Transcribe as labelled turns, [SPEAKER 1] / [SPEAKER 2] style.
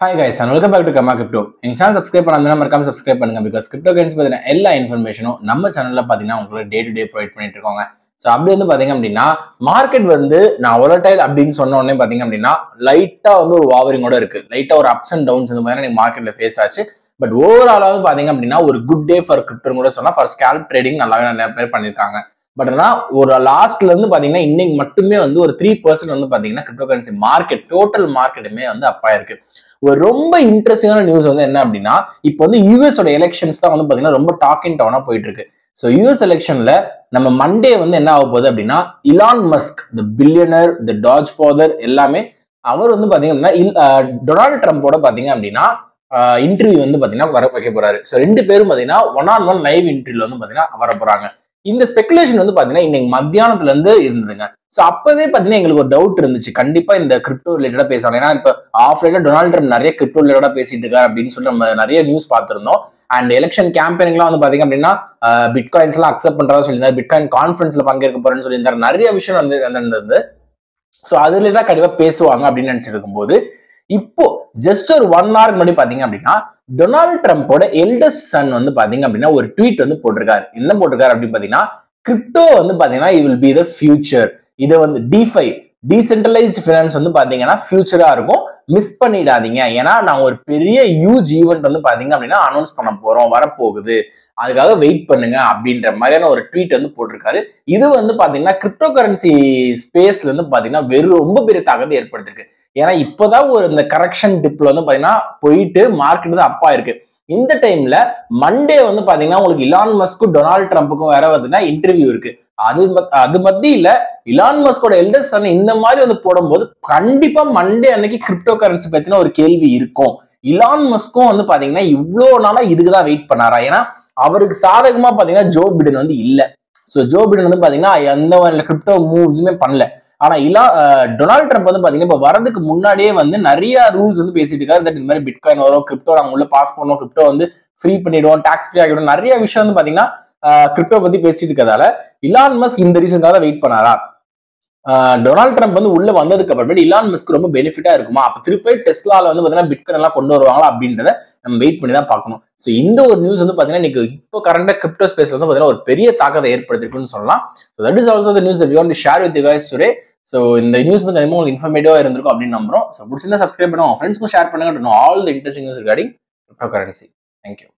[SPEAKER 1] Hi guys and welcome back to Kama Crypto. எங்க channel subscribe பண்ணாம மறக்காம subscribe பண்ணுங்க because crypto coins பத்தின எல்லா இன்ஃபர்மேஷனும் நம்ம சேனல்ல பாத்தீங்கன்னா உங்களுக்கு டே டு டே ப்ரொவைட் பண்ணிட்டு இருக்கோங்க. ஸோ அப்படி வந்து பாத்தீங்க அப்படின்னா மார்க்கெட் வந்து நான் volatile அப்படின்னு சொன்ன உடனே பாத்தீங்க அப்படின்னா லைட்டா வந்து ஒரு வாவரிங்கோட இருக்கு. லைட்டா ஒரு அப்ஸ் அண்ட் டவுன்ஸ் இந்த மாதிரி மார்க்கெட்ல ஃபேஸ் ஆச்சு. பட் ஓவராலா வந்து பாத்தீங்க அப்படின்னா ஒரு குட் டே ஃபார் கிரிப்டோ கூட சொன்னா ஃபார் ஸ்கேல்ப் ட்ரேடிங் நல்லாவே நிறைய பேர் பண்ணிருக்காங்க. பட் ஆனா ஒரு லாஸ்ட்ல இருந்து பாத்தீங்கன்னா இன்னைக்கு மட்டுமே வந்து ஒரு 3% வந்து பாத்தீங்கன்னா கிரிப்டோ கரன்சி மார்க்கெட் டோட்டல் மார்க்கெட்டுமே வந்து அப்பா இருக்கு. ஒரு ரொம்ப இன்ட்ரெஸ்டிங்கான நியூஸ் வந்து என்ன அப்படின்னா இப்போ வந்து யூஎஸோட எலெக்ஷன்ஸ் தான் வந்து பாத்தீங்கன்னா ரொம்ப டாக்கிங் டவுனா போயிட்டு இருக்கு. ஸோ யூஎஸ் எலெக்ஷன்ல நம்ம மண்டே வந்து என்ன ஆக போகுது அப்படின்னா இலான் மஸ்க் த பில்லியனர் த டாஜ் ஃபாதர் எல்லாமே அவர் வந்து பாத்தீங்க அப்படின்னா டொனால்டு ட்ரம்போட பாத்தீங்க அப்படின்னா இன்டர்வியூ வந்து பாத்தீங்கன்னா வர வைக்க போறாரு. ஸோ ரெண்டு பேரும் பாத்தீங்கன்னா ஒன் லைவ் இன்டர்வியூல வந்து பாத்தீங்கன்னா வர போறாங்க. இந்த ஸ்பெகுலேஷன் வந்து பாத்தீங்கன்னா இன்னைக்கு மத்தியானத்துல இருந்து இருந்ததுங்க. ஸோ அப்பவே பாத்தீங்கன்னா எங்களுக்கு ஒரு டவுட் இருந்துச்சு, கண்டிப்பா இந்த கிரிப்டோ ரிலேட்டடா பேசுவாங்க. ஏன்னா இப்ப ஆஃப்லைன்ல டொனால்டு ட்ரம்ப் நிறைய கிரிப்டோ ரிலேட்டடா பேசிட்டு இருக்காரு அப்படின்னு சொல்லி நம்ம நிறைய நியூஸ் பார்த்திருந்தோம். அண்ட் எலெக்ஷன் கேம்பெயின்லாம் வந்து பாத்தீங்க அப்படின்னா பிட்காயின்ஸ் எல்லாம் அக்செப்ட் பண்றதா சொல்லியிருந்தாரு, பிட்காயின் கான்ஃபரன்ஸ்ல பங்கேற்க போறேன்னு சொல்லியிருந்தாரு, நிறைய விஷயம் வந்து இருந்தது. ஸோ அதுல தான் கண்டிப்பா பேசுவாங்க அப்படின்னு நினைச்சிட்டு இருக்கும்போது இப்போ ஜஸ்ட் ஒரு 1 hour முன்னாடி பாத்தீங்க அப்படின்னா டொனால்டு ட்ரம்போட எல்டஸ்ட் சன் வந்து பாத்தீங்க அப்படின்னா ஒரு ட்வீட் வந்து போட்டிருக்காரு. என்ன போட்டிருக்காரு அப்படின்னு பாத்தீங்கன்னா கிரிப்டோ வந்து பாத்தீங்கன்னா it will be the future. இதை வந்து டிஃபை டீசென்ட்ரலைஸ்ட் ஃபினான்ஸ் வந்து பாத்தீங்கன்னா ஃபியூச்சரா இருக்கும், மிஸ் பண்ணிடாதீங்க. ஏன்னா நான் ஒரு பெரிய ஹியூஜ் ஈவெண்ட் வந்து பாத்தீங்க அப்படின்னா அனௌன்ஸ் பண்ண போறோம், வரப்போகுது, அதுக்காக வெயிட் பண்ணுங்க அப்படின்ற மாதிரியான ஒரு ட்வீட் வந்து போட்டிருக்காரு. இது வந்து பாத்தீங்கன்னா கிரிப்டோ கரன்சி ஸ்பேஸ்ல வந்து பாத்தீங்கன்னா ரொம்ப பெரிய தாக்கத்தை ஏற்படுத்திருக்கு. ஏன்னா இப்பதான் ஒரு இந்த கரெக்ஷன் டிப்ல வந்து பாத்தீங்கன்னா போயிட்டு மார்க்கெட் வந்து அப்பா இருக்கு. இந்த டைம்ல மண்டே வந்து பாத்தீங்கன்னா உங்களுக்கு இலான் மஸ்க்கும் டொனால்டு ட்ரம்புக்கும் வேற வருதுன்னா இன்டர்வியூ இருக்கு. அது மத்தியில இலான் மஸ்கோட எல்டஸ்ட் சன் இந்த மாதிரி வந்து போடும்போது கண்டிப்பா மண்டே அன்னைக்கு கிரிப்டோ கரன்சி பத்தின ஒரு கேள்வி இருக்கும். இலான் மஸ்கும் வந்து பாத்தீங்கன்னா இவ்வளவு நாளா இதுக்குதான் வெயிட் பண்ணாரா? ஏன்னா அவருக்கு சாதகமா பாத்தீங்கன்னா ஜோ பிடன் வந்து இல்ல. சோ ஜோ பிடன் வந்து பாத்தீங்கன்னா எந்த மாதிரி கிரிப்டோ மூவ்ஸுமே பண்ணல. ஆனா டொனால்டு ட்ரம்ப் வந்து பாத்தீங்கன்னா இப்ப வரதுக்கு முன்னாடியே வந்து நிறைய ரூல்ஸ் வந்து பேசிட்டு இருக்காரு. இந்த மாதிரி பிட்காயின் வரும், கிரிப்டோ நாங்க உள்ள பாஸ் பண்ணுவோம், கிரிப்டோ வந்து ஃப்ரீ பண்ணிடுவோம், டாக்ஸ் ஃப்ரீ ஆகிடும், நிறைய விஷயம் வந்து பாத்தீங்கன்னா கிரிப்டோ பத்தி பேசிட்டு இருக்கிறதால இலான் மஸ்க் இந்த ரீசனுக்காக வெயிட் பண்ணாரா? டொனால்டு ட்ரம்ப் வந்து உள்ள வந்ததுக்கு அப்புறமேட்டு இலான் மஸ்க் ரொம்ப பெனிஃபிட்டா இருக்குமா? அப்ப திருப்பி டெஸ்லால வந்து பாத்தீங்கன்னா பிட்காயின் எல்லாம் கொண்டு வருவாங்களா அப்படின்றத நம்ம வெயிட் பண்ணி தான் பார்க்கணும். ஸோ இந்த ஒரு நியூஸ் வந்து பாத்தீங்கன்னா இன்னைக்கு இப்போ கரண்டா கிரிப்டோ ஸ்பேஸ்ல வந்து பாத்தீங்கன்னா ஒரு பெரிய தாக்கத்தை ஏற்படுத்திருக்குன்னு சொல்லலாம். That is also the news that we want to share with you guys today. So இந்த நியூஸ் வந்து கண்டிப்பா உங்களுக்கு இன்ஃபர்மேட்டிவா இருந்திருக்கும் அப்படின்னு நம்புறோம். ஸோ பிடிச்சிருந்தா சப்ஸ்கிரைப் பண்ணுங்க, ஃப்ரெண்ட்ஸ்க்கும் ஷேர் பண்ணுங்க to know all the interesting news regarding crypto currency. Thank you.